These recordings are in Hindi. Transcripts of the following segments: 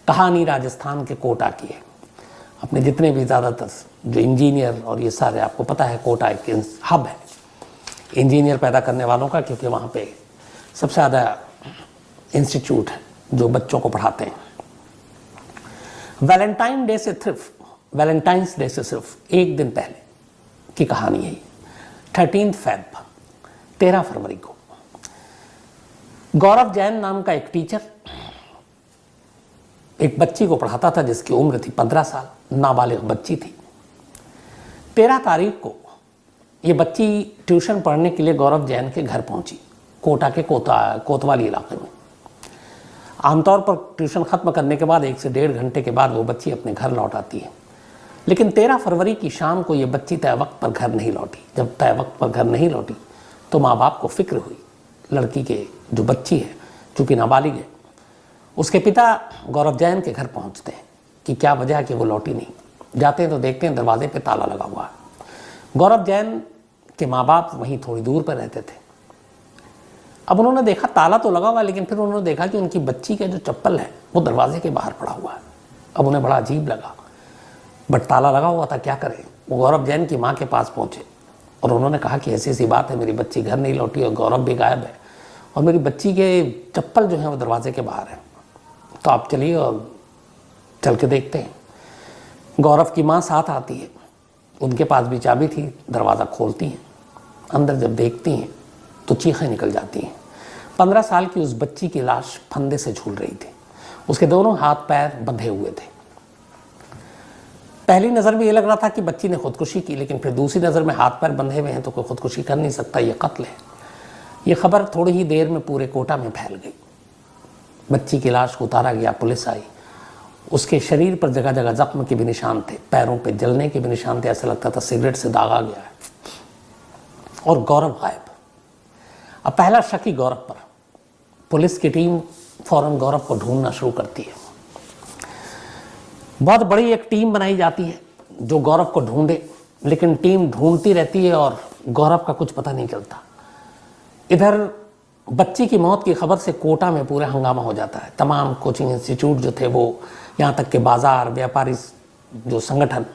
कहानी राजस्थान के कोटा की है। अपने जितने भी ज़्यादातर जो इंजीनियर और ये सारे, आपको पता है कोटा एक हब है इंजीनियर पैदा करने वालों का, क्योंकि वहाँ पे सबसे ज़्यादा इंस्टीट्यूट है जो बच्चों को पढ़ाते हैं। वैलेंटाइंस डे से सिर्फ एक दिन पहले की कहानी है। 13 फरवरी को गौरव जैन नाम का एक टीचर एक बच्ची को पढ़ाता था जिसकी उम्र थी 15 साल, नाबालिग बच्ची थी। 13 तारीख को ये बच्ची ट्यूशन पढ़ने के लिए गौरव जैन के घर पहुंची, कोटा के कोतवाली इलाके में। आमतौर पर ट्यूशन ख़त्म करने के बाद 1 से 1.5 घंटे के बाद वो बच्ची अपने घर लौट आती है, लेकिन 13 फरवरी की शाम को ये बच्ची तय वक्त पर घर नहीं लौटी। जब तय वक्त पर घर नहीं लौटी तो माँ बाप को फिक्र हुई। लड़की के जो बच्ची है, चूँकि नाबालिग है, उसके पिता गौरव जैन के घर पहुँचते हैं कि क्या वजह है कि वो लौटी नहीं। जाते हैं तो देखते हैं दरवाजे पे ताला लगा हुआ है। गौरव जैन के माँ बाप वहीं थोड़ी दूर पर रहते थे। अब उन्होंने देखा ताला तो लगा हुआ है, लेकिन फिर उन्होंने देखा कि उनकी बच्ची का जो चप्पल है वो दरवाजे के बाहर पड़ा हुआ है। अब उन्हें बड़ा अजीब लगा, बट ताला लगा हुआ था, क्या करें। वो गौरव जैन की माँ के पास पहुँचे और उन्होंने कहा कि ऐसी ऐसी बात है, मेरी बच्ची घर नहीं लौटी और गौरव भी गायब है और मेरी बच्ची के चप्पल जो है वो दरवाजे के बाहर है, तो आप चलिए और चल के देखते हैं। गौरव की माँ साथ आती है, उनके पास भी चाबी थी, दरवाज़ा खोलती हैं। अंदर जब देखती हैं तो चीखें निकल जाती हैं। 15 साल की उस बच्ची की लाश फंदे से झूल रही थी, उसके दोनों हाथ पैर बंधे हुए थे। पहली नज़र में ये लग रहा था कि बच्ची ने खुदकुशी की, लेकिन फिर दूसरी नज़र में हाथ पैर बंधे हुए हैं तो कोई खुदकुशी कर नहीं सकता, ये कत्ल है। ये खबर थोड़ी ही देर में पूरे कोटा में फैल गई। बच्ची की लाश को उतारा गया, पुलिस आई। उसके शरीर पर जगह जगह जख्म के भी निशान थे, पैरों पे जलने के भी निशान थे, ऐसा लगता था सिगरेट से दागा गया है। और गौरव गायब। अब पहला शक ही गौरव पर। पुलिस की टीम फौरन गौरव को ढूंढना शुरू करती है। बहुत बड़ी एक टीम बनाई जाती है जो गौरव को ढूंढे, लेकिन टीम ढूंढती रहती है और गौरव का कुछ पता नहीं चलता। इधर बच्ची की मौत की खबर से कोटा में पूरा हंगामा हो जाता है। तमाम कोचिंग इंस्टीट्यूट जो थे वो, यहाँ तक के बाज़ार, व्यापारी जो संगठन,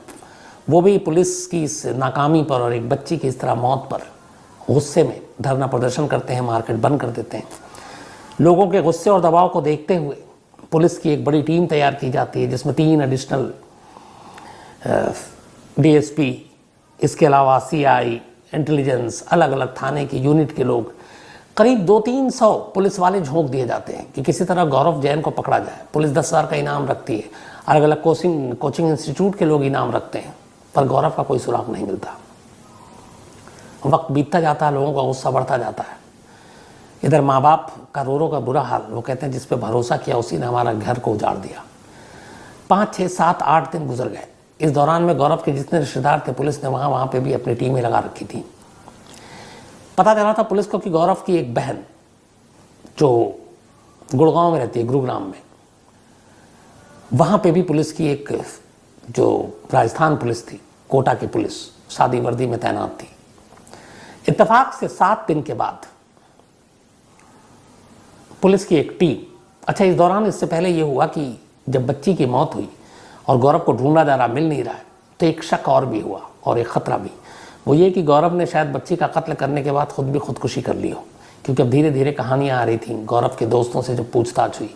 वो भी पुलिस की इस नाकामी पर और एक बच्ची की इस तरह मौत पर गुस्से में धरना प्रदर्शन करते हैं, मार्केट बंद कर देते हैं। लोगों के गुस्से और दबाव को देखते हुए पुलिस की एक बड़ी टीम तैयार की जाती है, जिसमें 3 एडिशनल डीएसपी, इसके अलावा सीआई, इंटेलिजेंस, अलग अलग थाने के यूनिट के लोग, करीब 200-300 पुलिस वाले झोंक दिए जाते हैं कि किसी तरह गौरव जैन को पकड़ा जाए। पुलिस 10,000 का इनाम रखती है, अलग अलग कोचिंग इंस्टीट्यूट के लोग इनाम रखते हैं, पर गौरव का कोई सुराग नहीं मिलता। वक्त बीतता जाता है, लोगों का गुस्सा बढ़ता जाता है। इधर माँ बाप का रो का बुरा हाल। वो कहते हैं जिस पे भरोसा किया उसी ने हमारा घर को उजाड़ दिया। 5, 6, 7, 8 दिन गुजर गए। इस दौरान में गौरव के जितने रिश्तेदार थे, पुलिस ने वहाँ पे भी अपनी टीमें लगा रखी थी। पता चला था पुलिस को कि गौरव की एक बहन जो गुड़गांव में रहती है, गुरुग्राम में, वहाँ पे भी पुलिस की एक, जो राजस्थान पुलिस थी, कोटा की पुलिस सादी वर्दी में तैनात थी। इत्तेफाक से 7 दिन के बाद पुलिस की एक टीम, अच्छा इस दौरान इससे पहले ये हुआ कि जब बच्ची की मौत हुई और गौरव को ढूंढा जा रहा, मिल नहीं रहा है, तो एक शक और भी हुआ और एक ख़तरा भी। वो ये कि गौरव ने शायद बच्ची का कत्ल करने के बाद खुद भी खुदकुशी कर ली हो, क्योंकि अब धीरे धीरे कहानियाँ आ रही थी। गौरव के दोस्तों से जब पूछताछ हुई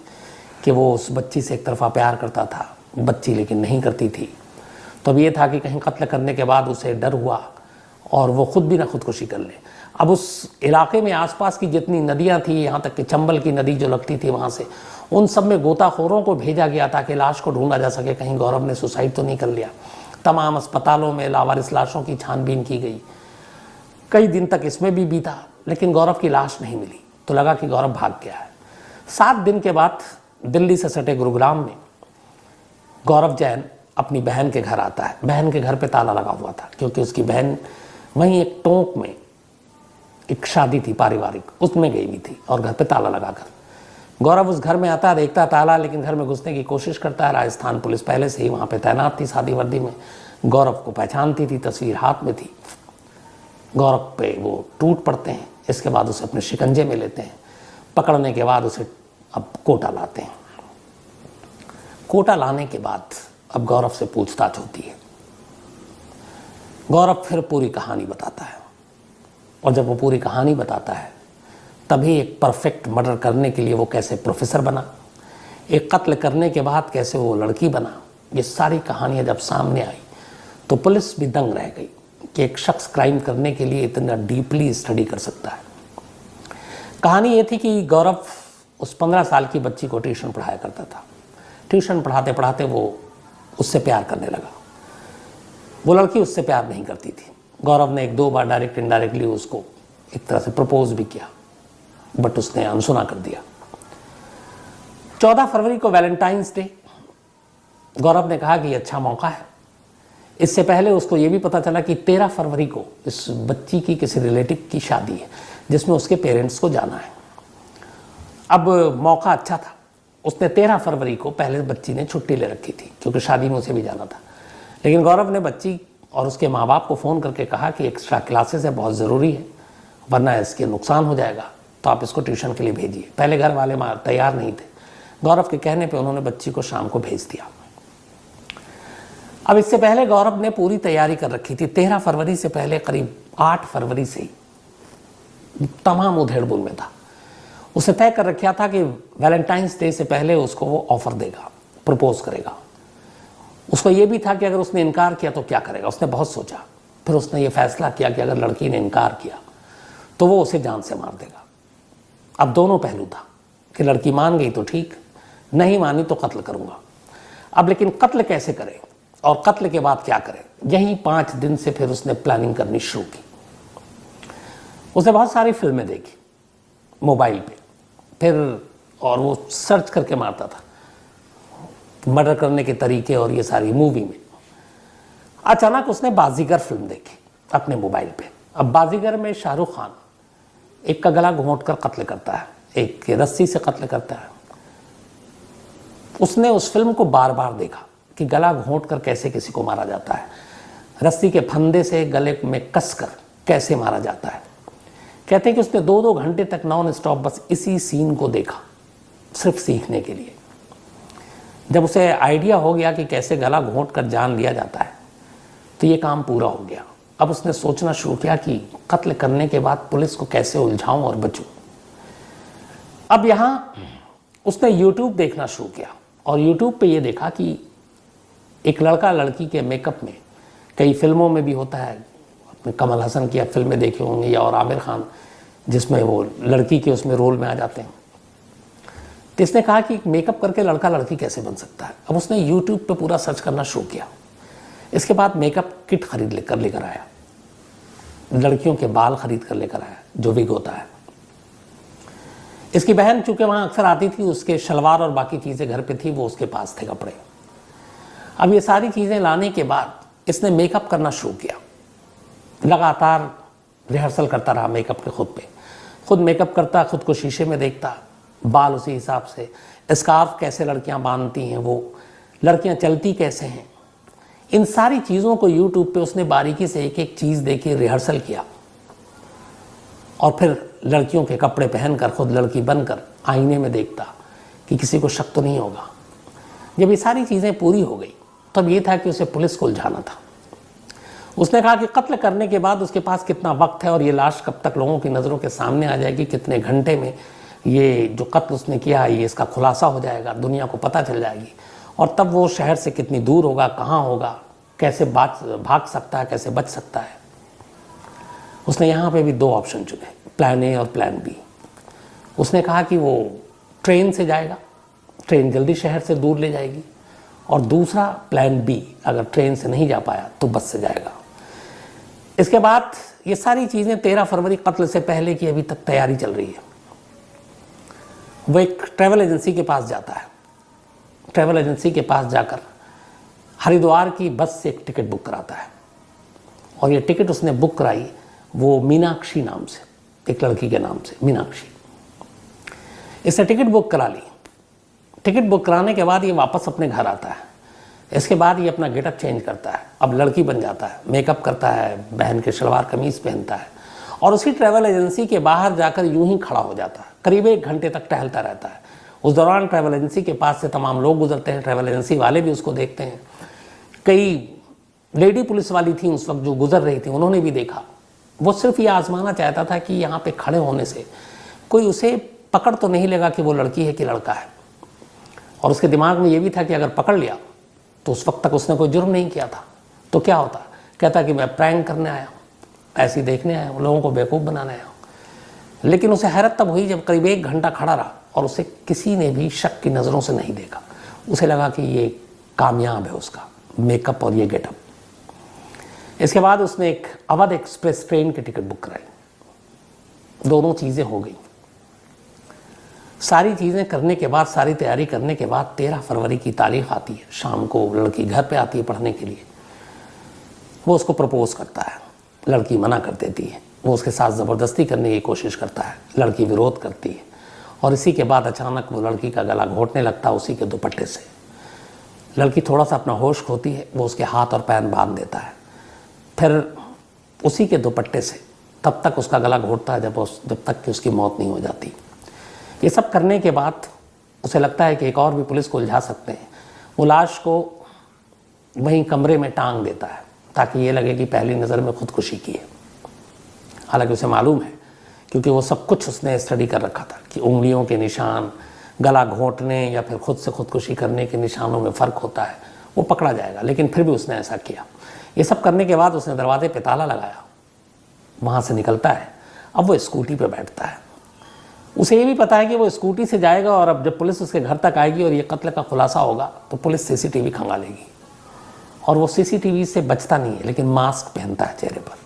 कि वो उस बच्ची से एक तरफा प्यार करता था, बच्ची लेकिन नहीं करती थी, तो अब ये था कि कहीं कत्ल करने के बाद उसे डर हुआ और वो खुद भी ना खुदकुशी कर ले। अब उस इलाके में आसपास की जितनी नदियां थी, यहाँ तक कि चंबल की नदी जो लगती थी वहाँ से, उन सब में गोताखोरों को भेजा गया ताकि लाश को ढूंढा जा सके, कहीं गौरव ने सुसाइड तो नहीं कर लिया। तमाम अस्पतालों में लावारिस लाशों की छानबीन की गई। कई दिन तक इसमें भी बीता, लेकिन गौरव की लाश नहीं मिली, तो लगा कि गौरव भाग गया है। 7 दिन के बाद दिल्ली से सटे गुरुग्राम में गौरव जैन अपनी बहन के घर आता है। बहन के घर पे ताला लगा हुआ था, क्योंकि उसकी बहन वहीं एक टोंक में एक शादी थी पारिवारिक, उसमें गई हुई थी और घर पे ताला लगाकर गौरव उस घर में आता है, देखता है ताला, लेकिन घर में घुसने की कोशिश करता है। राजस्थान पुलिस पहले से ही वहाँ पे तैनात थी सादी वर्दी में, गौरव को पहचानती थी, तस्वीर हाथ में थी। गौरव पे वो टूट पड़ते हैं। इसके बाद उसे अपने शिकंजे में लेते हैं। पकड़ने के बाद उसे अब कोटा लाते हैं। कोटा लाने के बाद अब गौरव से पूछताछ होती है। गौरव फिर पूरी कहानी बताता है, और जब वो पूरी कहानी बताता है तभी एक परफेक्ट मर्डर करने के लिए वो कैसे प्रोफेसर बना, एक कत्ल करने के बाद कैसे वो लड़की बना, ये सारी कहानियाँ जब सामने आई तो पुलिस भी दंग रह गई कि एक शख्स क्राइम करने के लिए इतना डीपली स्टडी कर सकता है। कहानी ये थी कि गौरव उस 15 साल की बच्ची को ट्यूशन पढ़ाया करता था। ट्यूशन पढ़ाते पढ़ाते वो उससे प्यार करने लगा। वो लड़की उससे प्यार नहीं करती थी। गौरव ने 1-2 बार डायरेक्ट इनडायरेक्टली उसको एक तरह से प्रपोज भी किया, बट उसने अनसुना कर दिया। 14 फरवरी को वैलेंटाइंस डे, गौरव ने कहा कि ये अच्छा मौका है। इससे पहले उसको ये भी पता चला कि 13 फरवरी को इस बच्ची की किसी रिलेटिव की शादी है जिसमें उसके पेरेंट्स को जाना है। अब मौका अच्छा था। उसने 13 फरवरी को पहले बच्ची ने छुट्टी ले रखी थी क्योंकि शादी में उसे भी जाना था, लेकिन गौरव ने बच्ची और उसके माँ बाप को फ़ोन करके कहा कि एक्स्ट्रा क्लासेस है, बहुत ज़रूरी है, वरना इसके नुकसान हो जाएगा, तो आप इसको ट्यूशन के लिए भेजिए। पहले घर वाले तैयार नहीं थे। गौरव के कहने पे उन्होंने बच्ची को शाम को भेज दिया। अब इससे पहले गौरव ने पूरी तैयारी कर रखी थी। 13 फरवरी से पहले करीब 8 फरवरी से ही तमाम उधेड़-बुन में था। उसे तय कर रखा था कि वैलेंटाइंस डे से पहले उसको वो ऑफर देगा, प्रपोज करेगा। उसको ये भी था कि अगर उसने इनकार किया तो क्या करेगा। उसने बहुत सोचा, फिर उसने ये फैसला किया कि अगर लड़की ने इनकार किया तो वो उसे जान से मार देगा। अब दोनों पहलू था कि लड़की मान गई तो ठीक, नहीं मानी तो कत्ल करूंगा। अब लेकिन कत्ल कैसे करे और कत्ल के बाद क्या करे, यही 5 दिन से फिर उसने प्लानिंग करनी शुरू की। उसने बहुत सारी फिल्में देखी मोबाइल पे, फिर और वो सर्च करके मारता था मर्डर करने के तरीके और ये सारी मूवी में। अचानक उसने बाजीगर फिल्म देखी अपने मोबाइल पे। अब बाजीगर में शाहरुख खान एक का गला घोंट कर कत्ल करता है, एक के रस्सी से कत्ल करता है। उसने उस फिल्म को बार बार देखा कि गला घोंट कर कैसे किसी को मारा जाता है, रस्सी के फंदे से गले में कसकर कैसे मारा जाता है। कहते हैं कि उसने 2-2 घंटे तक नॉन स्टॉप बस इसी सीन को देखा, सिर्फ सीखने के लिए। जब उसे आइडिया हो गया कि कैसे गला घोंट कर जान लिया जाता है तो ये काम पूरा हो गया। अब उसने सोचना शुरू किया कि कत्ल करने के बाद पुलिस को कैसे उलझाऊं और बचूं। अब यहाँ उसने यूट्यूब देखना शुरू किया और यूट्यूब पे ये देखा कि एक लड़का लड़की के मेकअप में, कई फिल्मों में भी होता है, अपने कमल हसन की आप फिल्में देखे होंगे या और आमिर खान, जिसमें वो लड़की के उसमें रोल में आ जाते हैं। तो इसने कहा कि मेकअप करके लड़का लड़की कैसे बन सकता है। अब उसने यूट्यूब पे पूरा सर्च करना शुरू किया। इसके बाद मेकअप किट खरीद लेकर आया, लड़कियों के बाल खरीद कर लेकर आया, जो विग होता है। इसकी बहन चूंकि वहाँ अक्सर आती थी, उसके शलवार और बाकी चीज़ें घर पे थी, वो उसके पास थे कपड़े। अब ये सारी चीज़ें लाने के बाद इसने मेकअप करना शुरू किया। लगातार रिहर्सल करता रहा मेकअप के, खुद मेकअप करता, खुद को शीशे में देखता, बाल उसी हिसाब से, स्कार्फ कैसे लड़कियां बांधती हैं, वो लड़कियां चलती कैसे हैं, इन सारी चीज़ों को यूट्यूब पे उसने बारीकी से एक एक चीज़ देखी, रिहर्सल किया और फिर लड़कियों के कपड़े पहनकर खुद लड़की बनकर आईने में देखता कि किसी को शक तो नहीं होगा। जब ये सारी चीज़ें पूरी हो गई तब ये था कि उसे पुलिस को उलझाना था। उसने कहा कि कत्ल करने के बाद उसके पास कितना वक्त है और ये लाश कब तक लोगों की नज़रों के सामने आ जाएगी, कितने घंटे में ये जो कत्ल उसने किया है ये इसका खुलासा हो जाएगा, दुनिया को पता चल जाएगी, और तब वो शहर से कितनी दूर होगा, कहाँ होगा, कैसे भाग सकता है, कैसे बच सकता है। उसने यहाँ पे भी 2 ऑप्शन चुने, प्लान ए और प्लान बी। उसने कहा कि वो ट्रेन से जाएगा, ट्रेन जल्दी शहर से दूर ले जाएगी, और दूसरा प्लान बी, अगर ट्रेन से नहीं जा पाया तो बस से जाएगा। इसके बाद ये सारी चीज़ें 13 फरवरी कत्ल से पहले की अभी तक तैयारी चल रही है। वो एक ट्रैवल एजेंसी के पास जाता है। ट्रैवल एजेंसी के पास जाकर हरिद्वार की बस से एक टिकट बुक कराता है, और ये टिकट उसने बुक कराई वो मीनाक्षी नाम से, एक लड़की के नाम से, मीनाक्षी। इसने टिकट बुक करा ली। टिकट बुक कराने के बाद ये वापस अपने घर आता है। इसके बाद ये अपना गेटअप चेंज करता है, अब लड़की बन जाता है, मेकअप करता है, बहन के शलवार कमीज़ पहनता है और उसी ट्रैवल एजेंसी के बाहर जाकर यूं ही खड़ा हो जाता है। करीब 1 घंटे तक टहलता रहता है। उस दौरान ट्रैवल एजेंसी के पास से तमाम लोग गुजरते हैं, ट्रैवल एजेंसी वाले भी उसको देखते हैं। कई लेडी पुलिस वाली थी उस वक्त जो गुजर रही थी, उन्होंने भी देखा। वो सिर्फ ये आजमाना चाहता था कि यहाँ पे खड़े होने से कोई उसे पकड़ तो नहीं लेगा कि वो लड़की है कि लड़का है। और उसके दिमाग में ये भी था कि अगर पकड़ लिया तो उस वक्त तक उसने कोई जुर्म नहीं किया था, तो क्या होता। कहता कि मैं प्रैंक करने आया हूँ, ऐसे ही देखने आया हूँ, लोगों को बेवकूफ़ बनाने आया हूँ। लेकिन उसे हैरत तब हुई जब करीब 1 घंटा खड़ा रहा और उसे किसी ने भी शक की नज़रों से नहीं देखा। उसे लगा कि ये कामयाब है उसका मेकअप और ये गेटअप। इसके बाद उसने एक अवध एक्सप्रेस ट्रेन की टिकट बुक कराई। दोनों चीज़ें हो गई। सारी चीज़ें करने के बाद, सारी तैयारी करने के बाद 13 फरवरी की तारीख आती है। शाम को लड़की घर पे आती है पढ़ने के लिए। वो उसको प्रपोज करता है, लड़की मना कर देती है। वो उसके साथ ज़बरदस्ती करने की कोशिश करता है, लड़की विरोध करती है। और इसी के बाद अचानक वो लड़की का गला घोंटने लगता है उसी के दुपट्टे से। लड़की थोड़ा सा अपना होश खोती है, वो उसके हाथ और पैर बांध देता है। फिर उसी के दुपट्टे से तब तक उसका गला घोंटता है जब तक कि उसकी मौत नहीं हो जाती। ये सब करने के बाद उसे लगता है कि एक और भी पुलिस को उलझा सकते हैं। वो लाश को वहीं कमरे में टांग देता है ताकि ये लगे कि पहली नज़र में खुदकुशी की है। हालांकि उसे मालूम है, क्योंकि वो सब कुछ उसने स्टडी कर रखा था कि उंगलियों के निशान, गला घोंटने या फिर खुद से खुदकुशी करने के निशानों में फ़र्क होता है, वो पकड़ा जाएगा। लेकिन फिर भी उसने ऐसा किया। ये सब करने के बाद उसने दरवाजे पे ताला लगाया, वहाँ से निकलता है। अब वो स्कूटी पे बैठता है। उसे ये भी पता है कि वो स्कूटी से जाएगा और अब जब पुलिस उसके घर तक आएगी और ये कत्ल का खुलासा होगा तो पुलिस सीसीटीवी खंगालेगी। और वो सीसीटीवी से बचता नहीं है, लेकिन मास्क पहनता है चेहरे पर।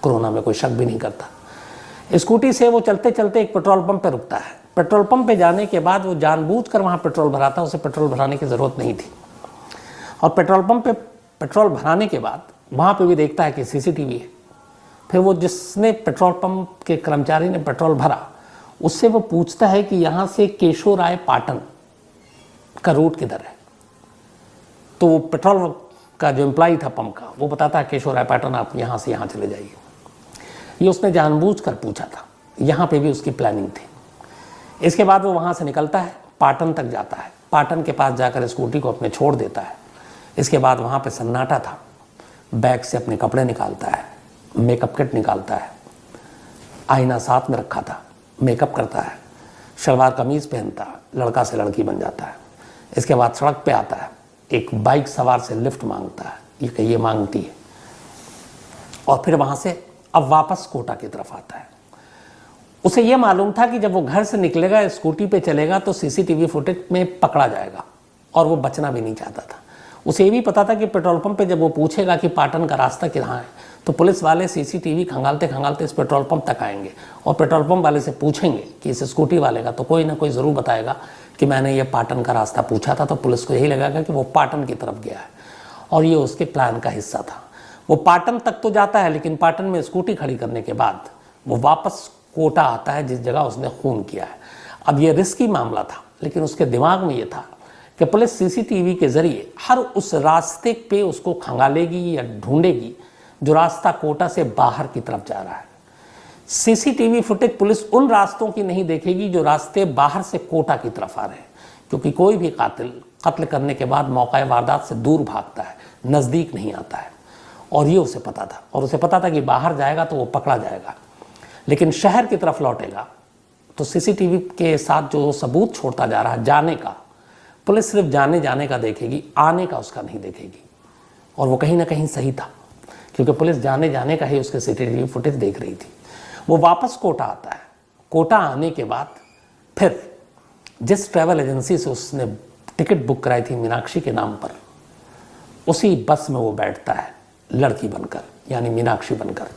कोरोना में कोई शक भी नहीं करता। स्कूटी से वो चलते चलते एक पेट्रोल पंप पे रुकता है। पेट्रोल पंप पे जाने के बाद वो जानबूझकर वहाँ पेट्रोल भराता, उसे पेट्रोल भराने की ज़रूरत नहीं थी। और पेट्रोल पंप पे पेट्रोल भराने के बाद वहाँ पे भी देखता है कि सीसीटीवी है। फिर वो जिसने पेट्रोल पंप के कर्मचारी ने पेट्रोल भरा उससे वो पूछता है कि यहाँ से केशोराय पाटन का रूट किधर है। तो वो पेट्रोल का जो एम्प्लॉई था पंप का, वो बताता है केशोराय पाटन आप यहाँ से यहाँ चले जाइए। ये उसने जानबूझकर पूछा था, यहाँ पे भी उसकी प्लानिंग थी। इसके बाद वो वहाँ से निकलता है, पाटन तक जाता है। पाटन के पास जाकर स्कूटी को अपने छोड़ देता है। इसके बाद वहाँ पे सन्नाटा था। बैग से अपने कपड़े निकालता है, मेकअप किट निकालता है, आईना साथ में रखा था, मेकअप करता है, शलवार कमीज़ पहनता है, लड़का से लड़की बन जाता है। इसके बाद सड़क पे आता है, एक बाइक सवार से लिफ्ट मांगता है, ये मांगती है। और फिर वहाँ से अब वापस कोटा की तरफ आता है। उसे ये मालूम था कि जब वो घर से निकलेगा, स्कूटी पे चलेगा तो सीसीटीवी फुटेज में पकड़ा जाएगा, और वो बचना भी नहीं चाहता था। उसे ये भी पता था कि पेट्रोल पंप पे जब वो पूछेगा कि पाटन का रास्ता कहाँ है, तो पुलिस वाले सीसीटीवी खंगालते खंगालते इस पेट्रोल पंप तक आएंगे और पेट्रोल पंप वाले से पूछेंगे कि इस स्कूटी वाले का, तो कोई ना कोई ज़रूर बताएगा कि मैंने ये पाटन का रास्ता पूछा था। तो पुलिस को यही लगेगा कि वो पाटन की तरफ गया है, और ये उसके प्लान का हिस्सा था। वो पाटन तक तो जाता है, लेकिन पाटन में स्कूटी खड़ी करने के बाद वो वापस कोटा आता है, जिस जगह उसने खून किया है। अब ये रिस्की मामला था, लेकिन उसके दिमाग में ये था कि पुलिस सीसीटीवी के ज़रिए हर उस रास्ते पे उसको खंगालेगी या ढूंढेगी जो रास्ता कोटा से बाहर की तरफ जा रहा है। सीसीटीवी फुटेज पुलिस उन रास्तों की नहीं देखेगी जो रास्ते बाहर से कोटा की तरफ आ रहे हैं, क्योंकि कोई भी कातिल कत्ल करने के बाद मौका वारदात से दूर भागता है, नज़दीक नहीं आता है। और ये उसे पता था, और उसे पता था कि बाहर जाएगा तो वो पकड़ा जाएगा, लेकिन शहर की तरफ लौटेगा तो सीसीटीवी के साथ जो सबूत छोड़ता जा रहा है जाने का, पुलिस सिर्फ जाने का देखेगी, आने का उसका नहीं देखेगी। और वो कहीं ना कहीं सही था, क्योंकि पुलिस जाने का ही उसके सीसीटीवी फुटेज देख रही थी। वो वापस कोटा आता है। कोटा आने के बाद फिर जिस ट्रैवल एजेंसी से उसने टिकट बुक कराई थी मीनाक्षी के नाम पर, उसी बस में वो बैठता है लड़की बनकर, यानी मीनाक्षी बनकर।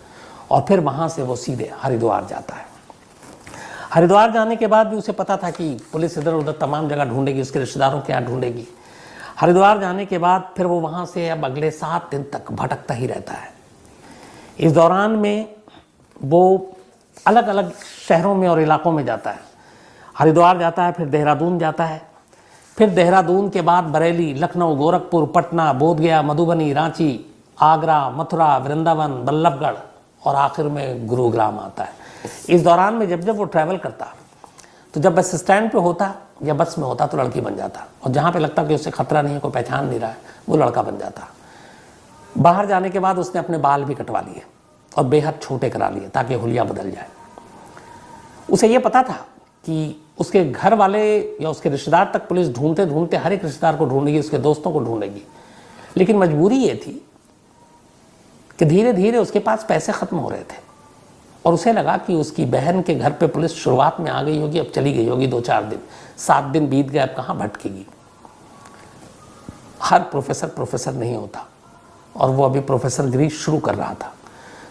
और फिर वहाँ से वो सीधे हरिद्वार जाता है। हरिद्वार जाने के बाद भी उसे पता था कि पुलिस इधर उधर तमाम जगह ढूंढेगी, उसके रिश्तेदारों के यहाँ ढूंढेगी। हरिद्वार जाने के बाद फिर वो वहाँ से अब अगले 7 दिन तक भटकता ही रहता है। इस दौरान में वो अलग अलग शहरों में और इलाकों में जाता है। हरिद्वार जाता है, फिर देहरादून जाता है, फिर देहरादून के बाद बरेली, लखनऊ, गोरखपुर, पटना, बोधगया, मधुबनी, रांची, आगरा, मथुरा, वृंदावन, बल्लभगढ़ और आखिर में गुरुग्राम आता है। इस दौरान में जब जब वो ट्रैवल करता तो जब बस स्टैंड पे होता या बस में होता तो लड़की बन जाता, और जहाँ पे लगता कि उससे खतरा नहीं है, कोई पहचान नहीं रहा है, वो लड़का बन जाता। बाहर जाने के बाद उसने अपने बाल भी कटवा लिए और बेहद छोटे करा लिए ताकि हुलिया बदल जाए। उसे ये पता था कि उसके घर वाले या उसके रिश्तेदार तक पुलिस ढूंढते ढूंढते हर एक रिश्तेदार को ढूंढेगी, उसके दोस्तों को ढूंढेगी, लेकिन मजबूरी ये थी कि धीरे धीरे उसके पास पैसे खत्म हो रहे थे और उसे लगा कि उसकी बहन के घर पे पुलिस शुरुआत में आ गई होगी, अब चली गई होगी 2-4 दिन, 7 दिन बीत गए, अब कहाँ भटकेगी। हर प्रोफेसर नहीं होता और वो अभी प्रोफेसर गिरी शुरू कर रहा था,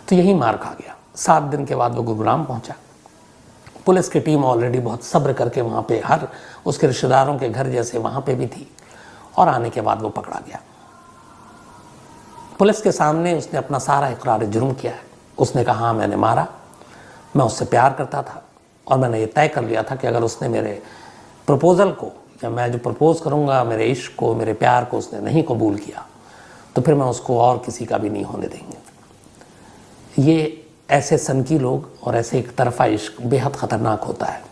तो यही मार खा गया। 7 दिन के बाद वो गुरुग्राम पहुंचा। पुलिस की टीम ऑलरेडी बहुत सब्र करके वहाँ पे हर उसके रिश्तेदारों के घर जैसे वहाँ पे भी थी, और आने के बाद वो पकड़ा गया। पुलिस के सामने उसने अपना सारा इकरार जुर्म किया है। उसने कहा, हाँ मैंने मारा, मैं उससे प्यार करता था और मैंने ये तय कर लिया था कि अगर उसने मेरे प्रपोज़ल को या मैं जो प्रपोज़ करूँगा, मेरे इश्क को, मेरे प्यार को उसने नहीं कबूल किया तो फिर मैं उसको और किसी का भी नहीं होने देंगे। ये ऐसे सनकी लोग और ऐसे एक तरफा इश्क बेहद ख़तरनाक होता है,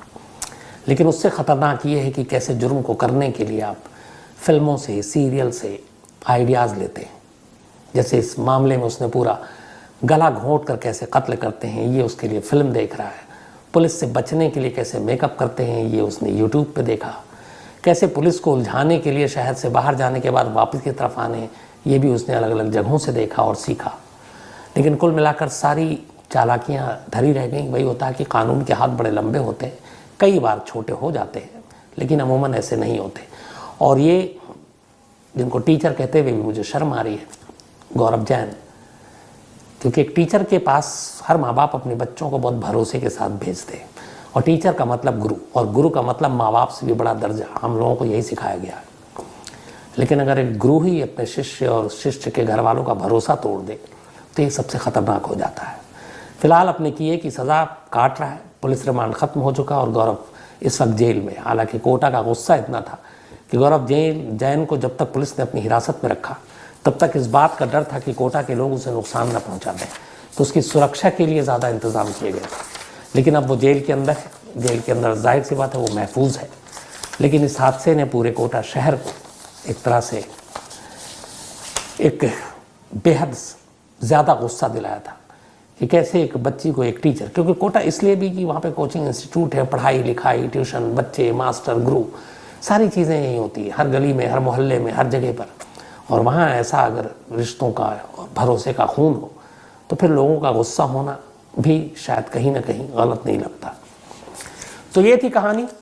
लेकिन उससे ख़तरनाक ये है कि कैसे जुर्म को करने के लिए आप फिल्मों से, सीरियल से आइडियाज़ लेते हैं। जैसे इस मामले में उसने पूरा गला घोंट कर कैसे कत्ल करते हैं, ये उसके लिए फिल्म देख रहा है। पुलिस से बचने के लिए कैसे मेकअप करते हैं, ये उसने यूट्यूब पे देखा। कैसे पुलिस को उलझाने के लिए शहर से बाहर जाने के बाद वापस की तरफ आने, ये भी उसने अलग अलग जगहों से देखा और सीखा। लेकिन कुल मिलाकर सारी चालाकियाँ धरी रह गई। वही होता है कि कानून के हाथ बड़े लंबे होते हैं, कई बार छोटे हो जाते हैं, लेकिन अमूमन ऐसे नहीं होते। और ये जिनको टीचर कहते हुए भी मुझे शर्म आ रही है, गौरव जैन, क्योंकि एक टीचर के पास हर माँ बाप अपने बच्चों को बहुत भरोसे के साथ भेजते हैं, और टीचर का मतलब गुरु, और गुरु का मतलब माँ बाप से भी बड़ा दर्जा। हम लोगों को यही सिखाया गया है। लेकिन अगर एक गुरु ही अपने शिष्य और शिष्य के घर वालों का भरोसा तोड़ दे तो ये सबसे ख़तरनाक हो जाता है। फिलहाल अपने किए की सज़ा काट रहा है, पुलिस रिमांड ख़त्म हो चुका और गौरव इस वक्त जेल में। हालांकि कोटा का गुस्सा इतना था कि गौरव जैन को जब तक पुलिस ने अपनी हिरासत में रखा तब तक इस बात का डर था कि कोटा के लोग उसे नुकसान न पहुंचा दें, तो उसकी सुरक्षा के लिए ज़्यादा इंतज़ाम किए गए थे। लेकिन अब वो जेल के अंदर है, जेल के अंदर जाहिर सी बात है वो महफूज है। लेकिन इस हादसे ने पूरे कोटा शहर को एक तरह से एक बेहद ज़्यादा गुस्सा दिलाया था कि कैसे एक बच्ची को एक टीचर, क्योंकि कोटा इसलिए भी कि वहाँ पे कोचिंग इंस्टीट्यूट है, पढ़ाई लिखाई, ट्यूशन, बच्चे, मास्टर, गुरु, सारी चीज़ें यहीं होती है, हर गली में, हर मोहल्ले में, हर जगह पर। और वहाँ ऐसा अगर रिश्तों का और भरोसे का खून हो तो फिर लोगों का गुस्सा होना भी शायद कहीं ना कहीं गलत नहीं लगता। तो ये थी कहानी।